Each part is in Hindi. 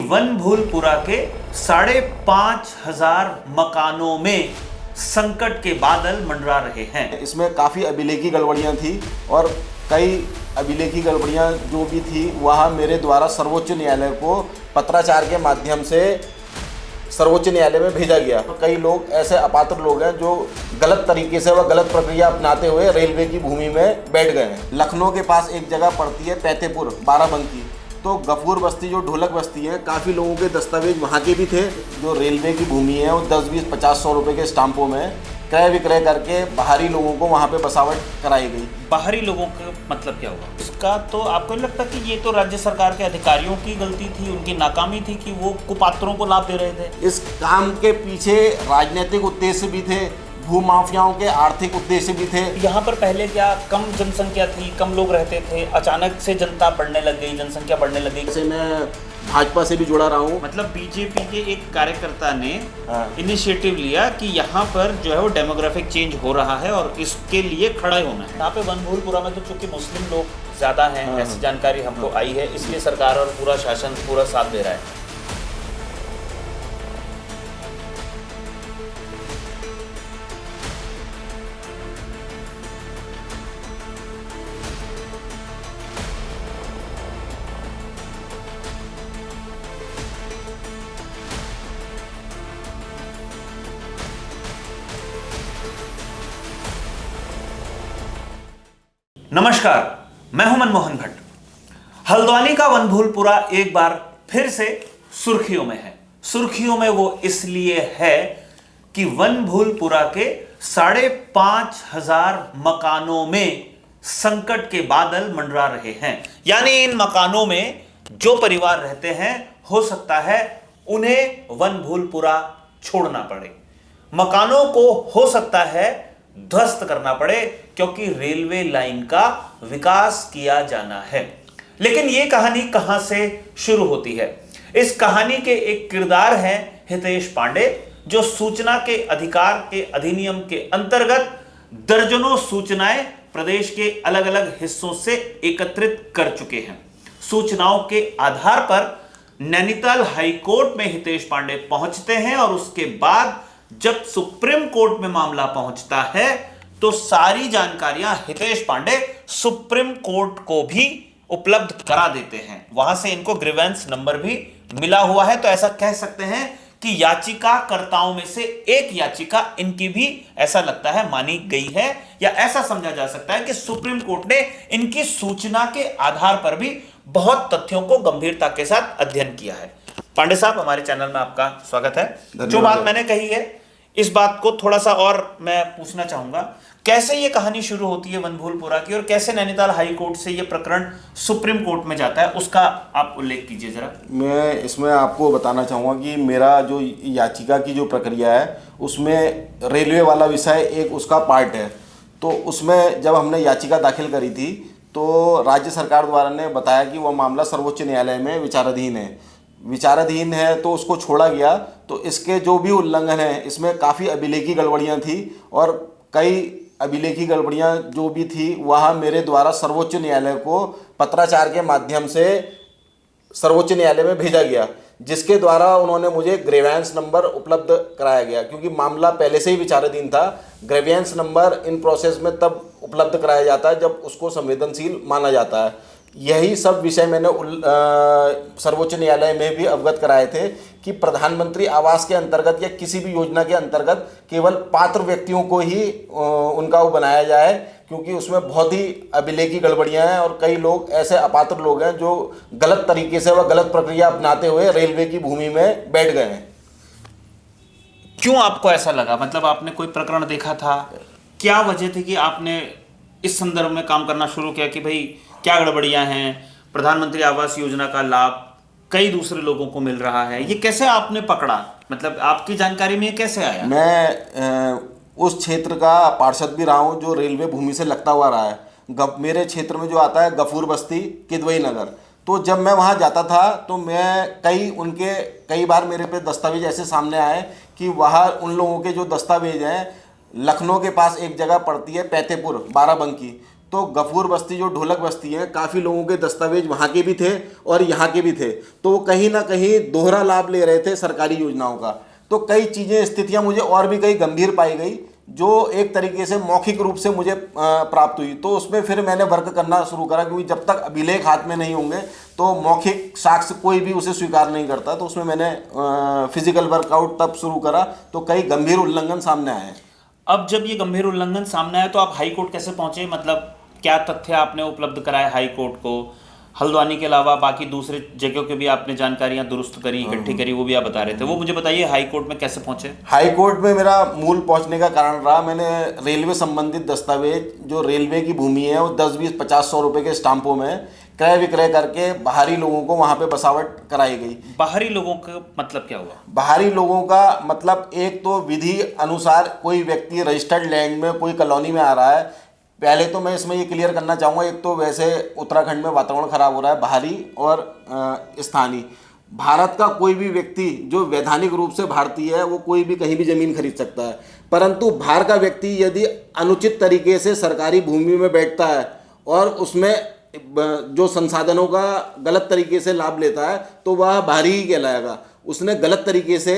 वनभूलपुरा के 5,500 मकानों में संकट के बादल मंडरा रहे हैं। इसमें काफ़ी अभिलेखी गड़बड़ियां थी और कई अभिलेखी गड़बड़ियां जो भी थी वहाँ मेरे द्वारा सर्वोच्च न्यायालय को पत्राचार के माध्यम से सर्वोच्च न्यायालय में भेजा गया। कई लोग ऐसे अपात्र लोग हैं जो गलत तरीके से व गलत प्रक्रिया अपनाते हुए रेलवे की भूमि में बैठ गए हैं। लखनऊ के पास एक जगह पड़ती है पैतेपुर बाराबंकी, तो गफूर बस्ती जो ढोलक बस्ती है, काफ़ी लोगों के दस्तावेज वहाँ के भी थे। जो रेलवे की भूमि है वो 10, 20, 50, 100 रुपये के स्टाम्पों में क्रय विक्रय करके बाहरी लोगों को वहाँ पे बसावट कराई गई। बाहरी लोगों का मतलब क्या हुआ इसका? तो आपको नहीं लगता कि ये तो राज्य सरकार के अधिकारियों की गलती थी, उनकी नाकामी थी कि वो कुपात्रों को लाभ दे रहे थे? इस काम के पीछे राजनीतिक उद्देश्य भी थे, भूमाफियाओं के आर्थिक उद्देश्य भी थे। यहाँ पर पहले क्या कम जनसंख्या थी, कम लोग रहते थे, अचानक से जनता बढ़ने लग गई, जनसंख्या बढ़ने लग गई। जैसे मैं भाजपा से भी जुड़ा रहा हूँ। मतलब बीजेपी के एक कार्यकर्ता ने इनिशिएटिव लिया कि यहाँ पर जो है वो डेमोग्राफिक चेंज हो रहा है और इसके लिए खड़ा होना है। यहाँ पे वनभूलपुरा में तो चूंकि मुस्लिम लोग ज्यादा हैं, ऐसी जानकारी हमको आई है, इसलिए सरकार और पूरा शासन पूरा साथ दे रहा है। नमस्कार, मैं हूं मनमोहन भट्ट। हल्द्वानी का वनभूलपुरा एक बार फिर से सुर्खियों में है। सुर्खियों में वो इसलिए है कि वनभूलपुरा के 5,500 मकानों में संकट के बादल मंडरा रहे हैं। यानी इन मकानों में जो परिवार रहते हैं, हो सकता है उन्हें वनभूलपुरा छोड़ना पड़े। मकानों को हो सकता है ध्वस्त करना पड़े, क्योंकि रेलवे लाइन का विकास किया जाना है। लेकिन यह कहानी कहां से शुरू होती है? इस कहानी के एक किरदार हैं हितेश पांडे, जो सूचना के अधिकार के अधिनियम के अंतर्गत दर्जनों सूचनाएं प्रदेश के अलग अलग हिस्सों से एकत्रित कर चुके हैं। सूचनाओं के आधार पर नैनीताल हाई कोर्ट में हितेश पांडे पहुंचते हैं और उसके बाद जब सुप्रीम कोर्ट में मामला पहुंचता है तो सारी जानकारियां हितेश पांडे सुप्रीम कोर्ट को भी उपलब्ध करा देते हैं। वहां से इनको ग्रीवेंस नंबर भी मिला हुआ है। तो ऐसा कह सकते हैं कि याचिकाकर्ताओं में से एक याचिका इनकी भी ऐसा लगता है मानी गई है, या ऐसा समझा जा सकता है कि सुप्रीम कोर्ट ने इनकी सूचना के आधार पर भी बहुत तथ्यों को गंभीरता के साथ अध्ययन किया है। पांडे साहब, हमारे चैनल में आपका स्वागत है। जो बात मैंने कही है, इस बात को थोड़ा सा और मैं पूछना चाहूंगा, कैसे ये कहानी शुरू होती है वनभूलपुरा की और कैसे नैनीताल हाई कोर्ट से ये प्रकरण सुप्रीम कोर्ट में जाता है, उसका आप उल्लेख कीजिए जरा। मैं इसमें आपको बताना चाहूँगा कि मेरा जो याचिका की जो प्रक्रिया है उसमें रेलवे वाला विषय एक उसका पार्ट है। तो उसमें जब हमने याचिका दाखिल करी थी तो राज्य सरकार द्वारा ने बताया कि वह मामला सर्वोच्च न्यायालय में विचाराधीन है, तो उसको छोड़ा गया। तो इसके जो भी उल्लंघन है, इसमें काफ़ी अभिलेखी गड़बड़ियां थी और कई अभिलेखी गड़बड़ियां जो भी थी वहाँ मेरे द्वारा सर्वोच्च न्यायालय को पत्राचार के माध्यम से सर्वोच्च न्यायालय में भेजा गया, जिसके द्वारा उन्होंने मुझे ग्रीवेंस नंबर उपलब्ध कराया गया। क्योंकि मामला पहले से ही विचाराधीन था। ग्रीवेंस नंबर इन प्रोसेस में तब उपलब्ध कराया जाता है जब उसको संवेदनशील माना जाता है। यही सब विषय मैंने सर्वोच्च न्यायालय में भी अवगत कराए थे कि प्रधानमंत्री आवास के अंतर्गत या किसी भी योजना के अंतर्गत केवल पात्र व्यक्तियों को ही उनका वो बनाया जाए, क्योंकि उसमें बहुत ही अभिलेखी गड़बड़ियां हैं और कई लोग ऐसे अपात्र लोग हैं जो गलत तरीके से व गलत प्रक्रिया अपनाते हुए रेलवे की भूमि में बैठ गए हैं। क्यों आपको ऐसा लगा? मतलब आपने कोई प्रकरण देखा था? क्या वजह थी कि आपने इस संदर्भ में काम करना शुरू किया कि भाई क्या गड़बड़ियां हैं, प्रधानमंत्री आवास योजना का लाभ कई दूसरे लोगों को मिल रहा है, ये कैसे आपने पकड़ा? मतलब आपकी जानकारी में ये कैसे आया? मैं उस क्षेत्र का पार्षद भी रहा हूँ जो रेलवे भूमि से लगता हुआ रहा है। मेरे क्षेत्र में जो आता है गफूर बस्ती, किदवई नगर, तो जब मैं वहाँ जाता था तो मैं कई बार मेरे पे दस्तावेज ऐसे सामने आए कि वहाँ उन लोगों के जो दस्तावेज हैं, लखनऊ के पास एक जगह पड़ती है पैतेपुर बाराबंकी, तो गफूर बस्ती जो ढोलक बस्ती है, काफ़ी लोगों के दस्तावेज वहाँ के भी थे और यहाँ के भी थे, तो वो कहीं ना कहीं दोहरा लाभ ले रहे थे सरकारी योजनाओं का। तो कई चीज़ें, स्थितियाँ मुझे और भी कई गंभीर पाई गई जो एक तरीके से मौखिक रूप से मुझे प्राप्त हुई। तो उसमें फिर मैंने वर्क करना शुरू करा, क्योंकि जब तक अभिलेख हाथ में नहीं होंगे तो मौखिक साक्ष्य कोई भी उसे स्वीकार नहीं करता। तो उसमें मैंने फिजिकल वर्कआउट तब शुरू करा, तो कई गंभीर उल्लंघन सामने आए। अब जब ये गंभीर उल्लंघन सामने आया तो आप हाई कोर्ट कैसे पहुंचे? मतलब क्या तथ्य आपने उपलब्ध कराए हाई कोर्ट को? हल्द्वानी के अलावा बाकी दूसरे जगहों के भी आपने जानकारियां दुरुस्त करी, इकट्ठी करी, वो भी आप बता रहे थे, वो मुझे बताइए हाई कोर्ट में कैसे पहुंचे? हाई कोर्ट में मेरा मूल पहुंचने का कारण रहा, मैंने रेलवे संबंधित दस्तावेज, जो रेलवे की भूमि है, वो 10, 20, 50, 100 रुपए के स्टाम्पों में क्रय विक्रय करके बाहरी लोगों को वहां पे बसावट कराई गई। बाहरी लोगों का मतलब क्या हुआ? बाहरी लोगों का मतलब, एक तो विधि अनुसार कोई व्यक्ति रजिस्टर्ड लैंड में कोई कॉलोनी में आ रहा है। पहले तो मैं इसमें ये क्लियर करना चाहूँगा, एक तो वैसे उत्तराखंड में वातावरण खराब हो रहा है, बाहरी और स्थानीय। भारत का कोई भी व्यक्ति जो वैधानिक रूप से भारतीय है, वो कोई भी कहीं भी ज़मीन खरीद सकता है, परंतु बाहर का व्यक्ति यदि अनुचित तरीके से सरकारी भूमि में बैठता है और उसमें जो संसाधनों का गलत तरीके से लाभ लेता है, तो वह बाहरी ही कहलाएगा। उसने गलत तरीके से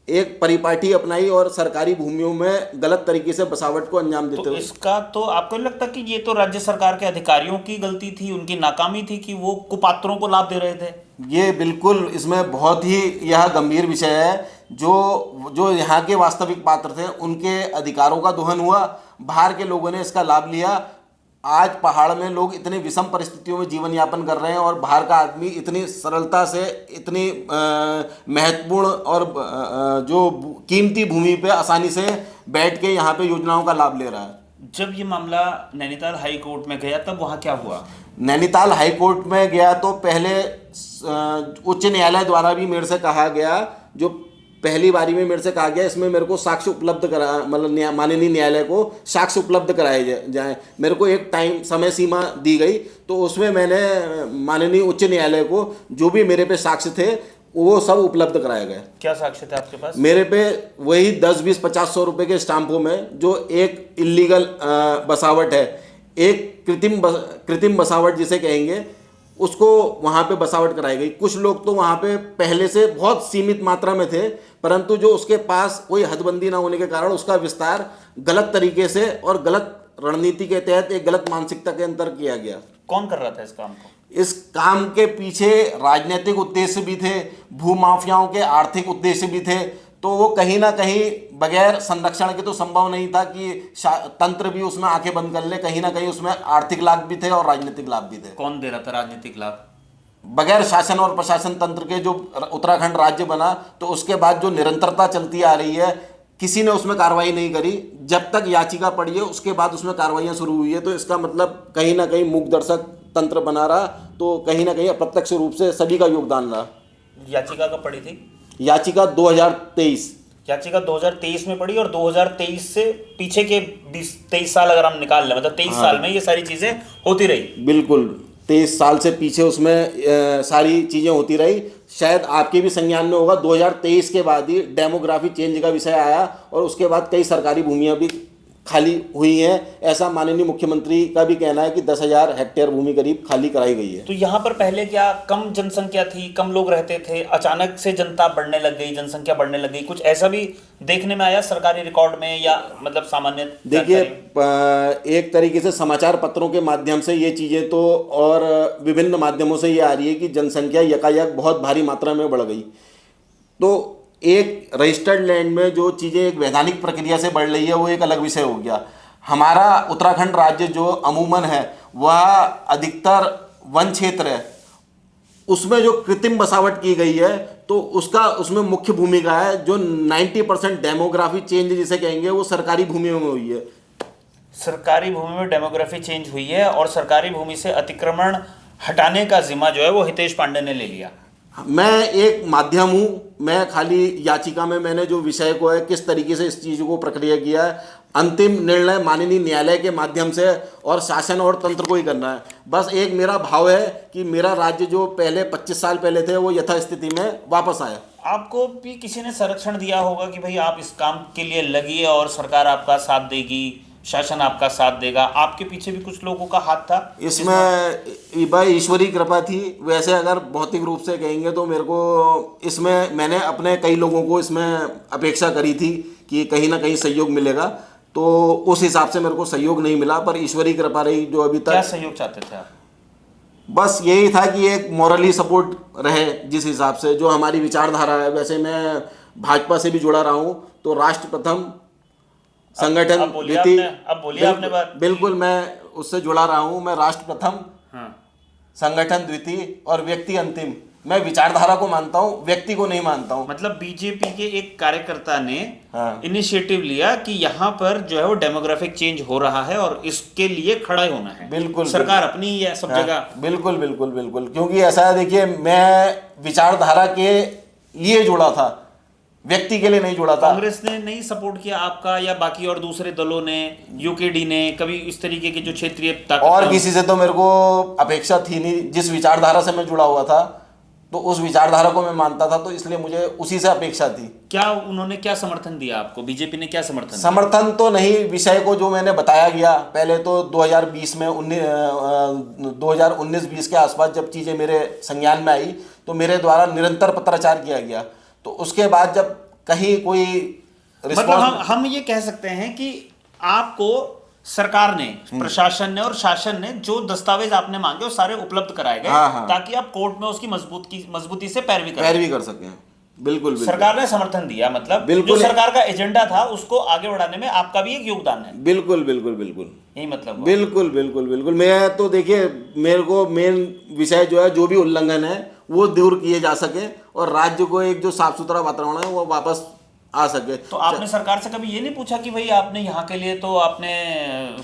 एक परिपाटी अपनाई और सरकारी भूमियों में गलत तरीके से बसावट को अंजाम देते तो हुए। इसका तो आपको नहीं लगता कि ये तो राज्य सरकार के अधिकारियों की गलती थी, उनकी नाकामी थी कि वो कुपात्रों को लाभ दे रहे थे? ये बिल्कुल, इसमें बहुत ही यह गंभीर विषय है। जो यहाँ के वास्तविक पात्र थे, उनके अधिकारों का दोहन हुआ, बाहर के लोगों ने इसका लाभ लिया। आज पहाड़ में लोग इतने विषम परिस्थितियों में जीवन यापन कर रहे हैं और बाहर का आदमी इतनी सरलता से, इतनी महत्वपूर्ण और जो कीमती भूमि पे आसानी से बैठ के यहाँ पे योजनाओं का लाभ ले रहा है। जब ये मामला नैनीताल हाई कोर्ट में गया तब वहाँ क्या हुआ? नैनीताल हाई कोर्ट में गया तो पहले उच्च न्यायालय द्वारा भी मेरे से कहा गया, जो पहली बारी में मेरे से कहा गया, इसमें मेरे को साक्ष्य उपलब्ध करा, मतलब माननीय न्यायालय को साक्ष्य उपलब्ध कराए जाए। मेरे को एक टाइम समय सीमा दी गई, तो उसमें मैंने माननीय उच्च न्यायालय को जो भी मेरे पे साक्ष्य थे वो सब उपलब्ध कराए गए। क्या साक्ष्य थे आपके पास? मेरे पे वही 10, 20, 50, 100 रुपए के स्टाम्पों में जो एक इल्लीगल बसावट है, एक कृत्रिम बसावट जिसे कहेंगे, उसको वहाँ पे बसावट कराई गई। कुछ लोग तो वहाँ पे पहले से बहुत सीमित मात्रा में थे, परंतु जो उसके पास कोई हदबंदी ना होने के कारण उसका विस्तार गलत तरीके से और गलत रणनीति के तहत एक गलत मानसिकता के अंतर किया गया। कौन कर रहा था इस काम को? इस काम के पीछे राजनीतिक उद्देश्य भी थे, भूमाफियाओं के आर्थिक उद्देश्य भी थे। तो वो कहीं ना कहीं बगैर संरक्षण के तो संभव नहीं था कि तंत्र भी उसमें आंखें बंद कर ले। कहीं ना कहीं उसमें आर्थिक लाभ भी थे और राजनीतिक लाभ भी थे। कौन दे रहा था राजनीतिक लाभ? बगैर शासन और प्रशासन तंत्र के जो उत्तराखंड राज्य बना, तो उसके बाद जो निरंतरता चलती आ रही है, किसी ने उसमें कार्रवाई नहीं करी। जब तक याचिका पड़ी है उसके बाद उसमें कार्रवाइयाँ शुरू हुई है। तो इसका मतलब कहीं ना कहीं मूक दर्शक तंत्र बना रहा, तो कहीं ना कहीं अप्रत्यक्ष रूप से सभी का योगदान रहा। याचिका कब पड़ी थी? याचिका 2023। याचिका 2023 में पड़ी, और 2023 से पीछे के 23 साल अगर हम निकाल लें, मतलब 23 साल में ये सारी चीजें होती रही। बिल्कुल, 23 साल से पीछे उसमें सारी चीजें होती रही। शायद आपके भी संज्ञान में होगा, 2023 के बाद ही डेमोग्राफी चेंज का विषय आया और उसके बाद कई सरकारी भूमियां भी खाली हुई हैं। ऐसा माननीय मुख्यमंत्री का भी कहना है कि 10,000 हेक्टेयर भूमि करीब खाली कराई गई है। तो यहाँ पर पहले क्या कम जनसंख्या थी, कम लोग रहते थे, अचानक से जनता बढ़ने लग गई, जनसंख्या बढ़ने लग गई, कुछ ऐसा भी देखने में आया सरकारी रिकॉर्ड में, या मतलब सामान्य? देखिए, एक तरीके से समाचार पत्रों के माध्यम से ये चीज़ें तो, और विभिन्न माध्यमों से ये आ रही है कि जनसंख्या यकायक बहुत भारी मात्रा में बढ़ गई। तो एक रजिस्टर्ड लैंड में जो चीज़ें एक वैधानिक प्रक्रिया से बढ़ रही है वो एक अलग विषय हो गया। हमारा उत्तराखंड राज्य जो अमूमन है वह अधिकतर वन क्षेत्र है, उसमें जो कृत्रिम बसावट की गई है तो उसमें मुख्य भूमिका है। जो 90% डेमोग्राफी चेंज जिसे कहेंगे वो सरकारी भूमियों में हुई है। सरकारी भूमि में डेमोग्राफी चेंज हुई है, और सरकारी भूमि से अतिक्रमण हटाने का जिम्मा जो है वो हितेश पांडे ने ले लिया। मैं एक माध्यम हूँ, मैं खाली याचिका में मैंने जो विषय को है किस तरीके से इस चीज़ को प्रक्रिया किया है, अंतिम निर्णय माननीय न्यायालय के माध्यम से और शासन और तंत्र को ही करना है। बस एक मेरा भाव है कि मेरा राज्य जो पहले 25 साल पहले थे वो यथास्थिति में वापस आया। आपको भी किसी ने संरक्षण दिया होगा कि भाई आप इस काम के लिए लगिए और सरकार आपका साथ देगी, शासन आपका साथ देगा, आपके पीछे भी कुछ लोगों का हाथ था इसमें भाई ईश्वरी कृपा थी। वैसे अगर भौतिक रूप से कहेंगे तो मेरे को इसमें मैंने अपने कई लोगों को इसमें अपेक्षा करी थी कि कहीं ना कहीं सहयोग मिलेगा, तो उस हिसाब से मेरे को सहयोग नहीं मिला, पर ईश्वरी कृपा रही जो अभी क्या तक। सहयोग चाहते थे आप? बस यही था कि एक मॉरली सपोर्ट रहे, जिस हिसाब से जो हमारी विचारधारा है। वैसे मैं भाजपा से भी जुड़ा रहा हूँ, तो राष्ट्र प्रथम संगठन अब बोलिए आपने बात। बिल्कुल मैं उससे जुड़ा रहा हूँ। मैं राष्ट्र प्रथम, हाँ। संगठन द्वितीय और व्यक्ति अंतिम। मैं विचारधारा को मानता हूँ, व्यक्ति को नहीं मानता हूँ। मतलब बीजेपी के एक कार्यकर्ता ने हाँ। इनिशिएटिव लिया कि यहाँ पर जो है वो डेमोग्राफिक चेंज हो रहा है और इसके लिए खड़ा होना है। बिल्कुल, सरकार अपनी ही है सब हाँ, जगह। बिल्कुल बिल्कुल बिल्कुल। क्योंकि ऐसा है, देखिए मैं विचारधारा के लिए जुड़ा था, व्यक्ति के लिए नहीं जुड़ा था। कांग्रेस ने नहीं सपोर्ट किया आपका, या बाकी और दूसरे दलों ने, यूकेडी ने, कभी इस तरीके के जो क्षेत्रीय और किसी से तो मेरे को अपेक्षा थी नहीं। जिस विचारधारा से मैं जुड़ा हुआ था तो उस विचारधारा को मैं मानता था, तो इसलिए मुझे उसी से अपेक्षा थी। क्या उन्होंने क्या समर्थन दिया आपको? बीजेपी ने क्या समर्थन दिया? समर्थन तो नहीं, विषय को जो मैंने बताया गया पहले तो 2020 में 2019-20 के आसपास जब चीज़ें मेरे संज्ञान में आई तो मेरे द्वारा निरंतर पत्राचार किया गया। तो उसके बाद जब कहीं कोई मतलब हम ये कह सकते हैं कि आपको सरकार ने, प्रशासन ने और शासन ने जो दस्तावेज आपने मांगे वो सारे उपलब्ध कराए गए। हाँ, हाँ। ताकि आप कोर्ट में उसकी मजबूती से पैरवी कर सकें। बिल्कुल बिल्कुल। सरकार ने समर्थन दिया, मतलब बिल्कुल। जो सरकार का एजेंडा था उसको आगे बढ़ाने में आपका भी एक योगदान है। बिल्कुल बिल्कुल बिल्कुल, यही मतलब हुआ। बिल्कुल बिल्कुल बिल्कुल। मैं तो देखिए, मेरे को मेन विषय जो है, जो भी उल्लंघन है वो दूर किए जा सके और राज्य को एक जो साफ सुथरा वातावरण है वो वापस आ सके। तो आपने सरकार से कभी ये नहीं पूछा कि भाई आपने यहाँ के लिए तो आपने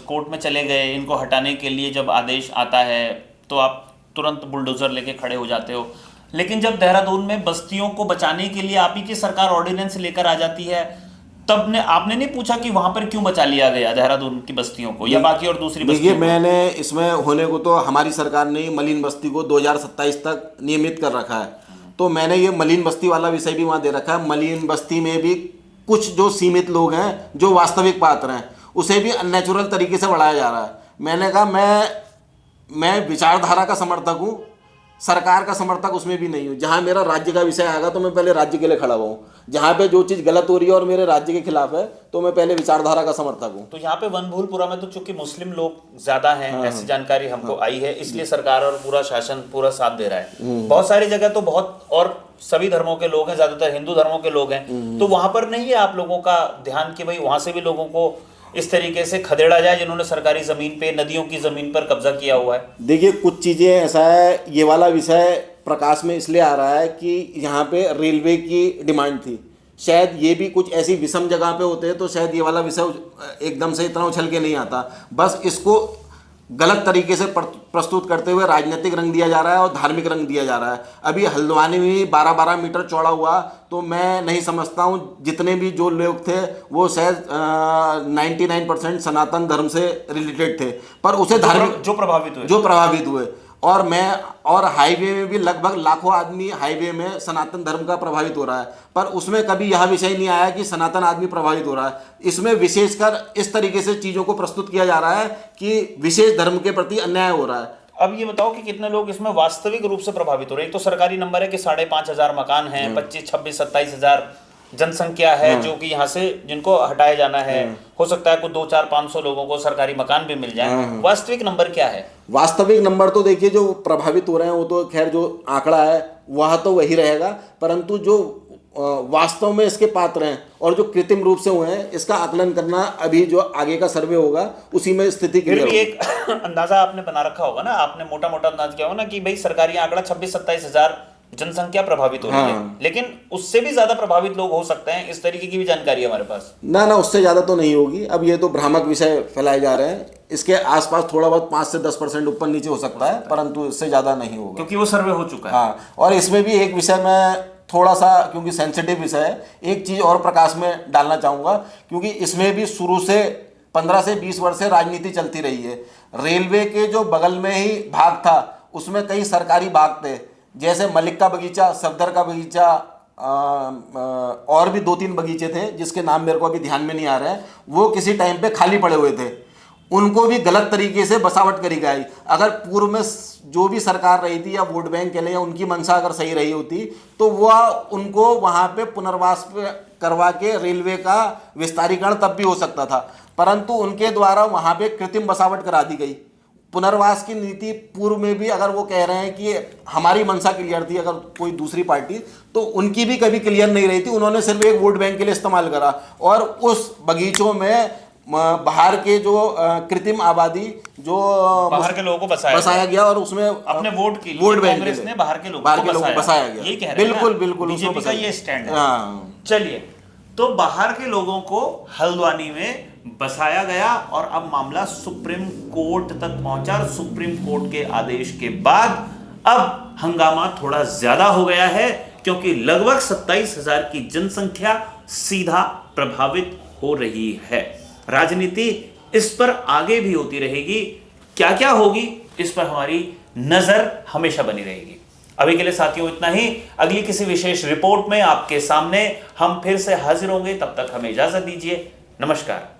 कोर्ट में चले गए, इनको हटाने के लिए जब आदेश आता है तो आप तुरंत बुलडोजर लेके खड़े हो जाते हो, लेकिन जब देहरादून में बस्तियों को बचाने के लिए आप ही की सरकार ऑर्डिनेंस लेकर आ जाती है, तब ने आपने नहीं पूछा कि वहां पर क्यों बचा लिया गया देहरादून की बस्तियों को या बाकी और दूसरी बस्तियों को? मैंने इसमें होने को तो हमारी सरकार ने मलिन बस्ती को 2027 तक नियमित कर रखा है, तो मैंने ये मलिन बस्ती वाला विषय भी वहाँ दे रखा है। मलिन बस्ती में भी कुछ जो सीमित लोग हैं, जो वास्तविक पात्र हैं, उसे भी अननेचुरल तरीके से बढ़ाया जा रहा है। मैंने कहा मैं विचारधारा का समर्थक हूँ, सरकार का समर्थक उसमें भी नहीं हूँ। जहाँ मेरा राज्य का विषय आएगा तो मैं पहले राज्य के लिए खड़ा हुआ हूँ। जहाँ पे जो चीज़ गलत हो रही है और मेरे राज्य के खिलाफ है तो मैं पहले विचारधारा का समर्थक हूँ। तो यहाँ पे वनभूलपुरा में तो चूंकि मुस्लिम लोग ज्यादा हैं, ऐसी जानकारी हमको आई है, इसलिए सरकार और पूरा शासन पूरा साथ दे रहा है। बहुत सारी जगह तो बहुत और सभी धर्मों के लोग हैं, ज्यादातर हिंदू धर्मों के लोग हैं, तो वहां पर नहीं है आप लोगों का ध्यान कि भाई वहां से भी लोगों को इस तरीके से खदेड़ा जाए जिन्होंने सरकारी जमीन पे, नदियों की जमीन पर कब्जा किया हुआ है? देखिए, कुछ चीज़ें ऐसा है, ये वाला विषय प्रकाश में इसलिए आ रहा है कि यहाँ पे रेलवे की डिमांड थी। शायद ये भी कुछ ऐसी विषम जगह पे होते हैं तो शायद ये वाला विषय एकदम से इतना उछल के नहीं आता। बस इसको गलत तरीके से प्रस्तुत करते हुए राजनीतिक रंग दिया जा रहा है और धार्मिक रंग दिया जा रहा है। अभी हल्द्वानी में 12-12 मीटर चौड़ा हुआ, तो मैं नहीं समझता हूँ जितने भी जो लोग थे वो शायद 99% सनातन धर्म से रिलेटेड थे, पर उसे धार्मिक जो प्रभावित हुए और हाईवे में भी लगभग लाखों आदमी हाईवे में सनातन धर्म का प्रभावित हो रहा है, पर उसमें कभी यह विषय नहीं आया कि सनातन आदमी प्रभावित हो रहा है। इसमें विशेषकर इस तरीके से चीज़ों को प्रस्तुत किया जा रहा है कि विशेष धर्म के प्रति अन्याय हो रहा है। अब ये बताओ कि कितने लोग इसमें वास्तविक रूप से प्रभावित हो रहे हैं? एक तो सरकारी नंबर है कि 5,500 मकान हैं, 25, 26, 27,000 जनसंख्या है जो कि यहाँ से जिनको हटाया जाना है। हो सकता है कुछ 2, 4, 500 लोगं को सरकारी मकान भी मिल जाए। वास्तविक नंबर क्या है? वास्तविक नंबर तो देखिए, जो प्रभावित हो रहे हैं वो तो खैर जो आंकड़ा है वह तो वही रहेगा, परंतु जो वास्तव में इसके पात्र हैं और जो कृत्रिम रूप से हुए हैं, इसका आकलन करना अभी जो आगे का सर्वे होगा उसी में स्थिति फिर भी एक अंदाजा आपने बना रखा होगा ना, आपने मोटा मोटा अंदाज किया होगा ना कि भाई सरकारी आंकड़ा 26-27 हजार जनसंख्या प्रभावित हो रही है, लेकिन उससे भी ज्यादा प्रभावित लोग हो सकते हैं, इस तरीके की भी जानकारी है हमारे पास। ना उससे ज्यादा तो नहीं होगी। अब ये तो भ्रामक विषय फैलाए जा रहे हैं, इसके आसपास थोड़ा बहुत 5 से 10% ऊपर नीचे हो सकता है, परंतु इससे ज्यादा नहीं होगा क्योंकि वो सर्वे हो चुका है। हाँ, और इसमें भी एक विषय में थोड़ा सा, क्योंकि सेंसिटिव विषय है, एक चीज और प्रकाश में डालना चाहूंगा, क्योंकि इसमें भी शुरू से 15 से 20 वर्ष से राजनीति चलती रही है। रेलवे के जो बगल में ही भाग था उसमें कई सरकारी भाग थे, जैसे मलिक का बगीचा, सफदर का बगीचा, और भी 2-3 बगीचे थे जिसके नाम मेरे को अभी ध्यान में नहीं आ रहे हैं, वो किसी टाइम पे खाली पड़े हुए थे, उनको भी गलत तरीके से बसावट करी गई। अगर पूर्व में जो भी सरकार रही थी या वोट बैंक के लिए या उनकी मंशा अगर सही रही होती तो वह उनको वहाँ पे पुनर्वास करवा के रेलवे का विस्तारीकरण तब भी हो सकता था, परंतु उनके द्वारा वहाँ पे कृत्रिम बसावट करा दी गई। पुनर्वास की नीति पूर्व में भी अगर वो कह रहे हैं कि हमारी मंशा क्लियर थी, अगर कोई दूसरी पार्टी, तो उनकी भी कभी क्लियर नहीं रही थी, उन्होंने सिर्फ एक वोट बैंक के लिए इस्तेमाल करा। और उस बगीचों में बाहर के जो कृत्रिम आबादी जो बाहर के लोगों को बसाया गया और उसमें अपने वोट के लिए वोट बैंक कांग्रेस ने बाहर के लोगों को बसाया गया। ये कह रहे हैं बिल्कुल बिल्कुल बीजेपी का ये स्टैंड है। हाँ। चलिए, तो बाहर के लोगों को हल्द्वानी में बसाया गया और अब मामला सुप्रीम कोर्ट तक पहुंचा। सुप्रीम कोर्ट के आदेश के बाद अब हंगामा थोड़ा ज्यादा हो गया है, क्योंकि लगभग 27,000 की जनसंख्या सीधा प्रभावित हो रही है। राजनीति इस पर आगे भी होती रहेगी, क्या क्या होगी इस पर हमारी नजर हमेशा बनी रहेगी। अभी के लिए साथियों इतना ही, अगली किसी विशेष रिपोर्ट में आपके सामने हम फिर से हाजिर होंगे, तब तक हमें इजाजत दीजिए। नमस्कार।